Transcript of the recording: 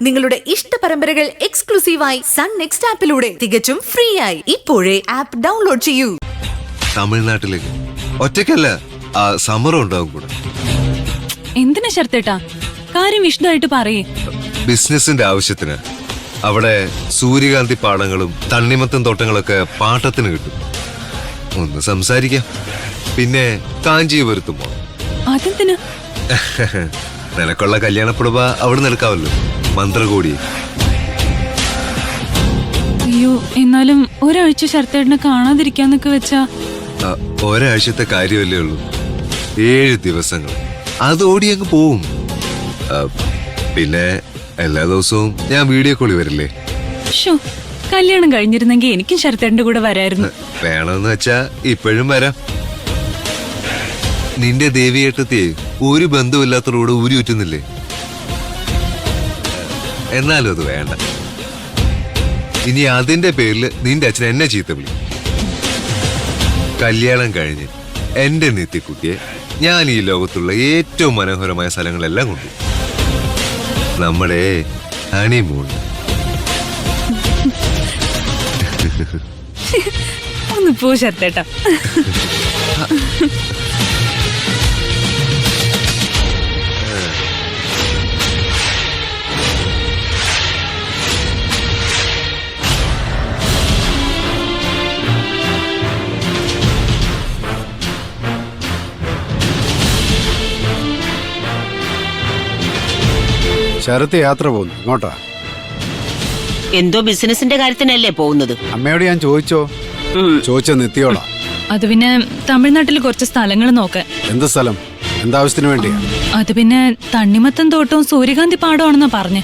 നിങ്ങളുടെ ഇഷ്ട പരമ്പരകൾ എക്സ്ക്ലൂസീവായി സൺ നെക്സ്റ്റ് ആപ്പിലൂടെ തികച്ചും ഫ്രീ ആയി ഇപ്പോഴേ ആപ്പ് ഡൗൺലോഡ് ചെയ്യൂ. തമിഴ്നാട്ടിലേക്ക് ഒറ്റയ്ക്കല്ല, സമരം ഉണ്ടാവും കൂടെ. എന്തിനാ ശരത്തേട്ടാ കാര്യം വിശദമായിട്ട് പറയേ. ബിസിനസിന്റെ ആവശ്യത്തിന് അവിടെ സൂര്യകാന്തി പാടങ്ങളും തണ്ണിമത്തൻ തോട്ടങ്ങളൊക്കെ പാട്ടത്തിന് കിട്ടും. ഒന്ന് സംസാരിക്കാം. പിന്നെ കാഞ്ചീപുരത്തും പോണം. അതെന്തിനാ? നിനക്കുള്ള കല്യാണപ്പുടവ അവിടെ നിൽക്കാവല്ലോ, മന്ത്രകോടി. അയ്യോ, എന്നാലും ഒരാഴ്ച ശരത്തേട്ടനെ കാണാതിരിക്കാന്നൊക്കെ വെച്ചാ. ഒരാഴ്ചത്തെ കാര്യമല്ലേ ഉള്ളൂ, 7 ദിവസങ്ങൾ അതോടി അങ്ങ് പോവും. പിന്നെ എല്ലാ ദിവസവും ഞാൻ വീഡിയോ കോളി വരില്ലേ. ഷോ, കല്യാണം കഴിഞ്ഞിരുന്നെങ്കിൽ എനിക്കും ശരത്തേട്ടന്റെ കൂടെ വരായിരുന്നു. വേണമെന്ന് വെച്ചാ ഇപ്പോഴും വരാം. നിന്റെ ദേവിയേട്ടത്തെ ഒരു ബന്ധമില്ലാത്തവരോട് ഊരി ഉറ്റുന്നില്ലേ. എന്നാലും അത് വേണ്ട. ഇനി അതിന്റെ പേരിൽ നിന്റെ അച്ഛൻ എന്നെ ചീത്ത വിളി. കല്യാണം കഴിഞ്ഞ് എന്റെ നിത്യക്കുട്ടിയെ ഞാൻ ഈ ലോകത്തുള്ള ഏറ്റവും മനോഹരമായ സ്ഥലങ്ങളെല്ലാം കൊണ്ടു. നമ്മുടെ ഹണിമൂൺ. ഒന്ന് പോ ശരത്തേട്ടാ. ശരത്ത് യാത്ര പോകുന്നു. ഇങ്ങോട്ടാ? എന്തോ ബിസിനസിന്റെ കാര്യത്തിനല്ലേ പോകുന്നത്? അമ്മയോട് ഞാൻ ചോദിച്ചോ നിത്യോളാ. അത് പിന്നെ തമിഴ്നാട്ടിൽ കുറച്ച് സ്ഥലങ്ങൾ നോക്കാൻ. എന്ത് സ്ഥലം? എന്താവശ്യത്തിന് വേണ്ടിയാ? അത് പിന്നെ തണ്ണിമത്തൻ തോട്ടവും സൂര്യകാന്തി പാടമാണെന്നാ പറഞ്ഞേ.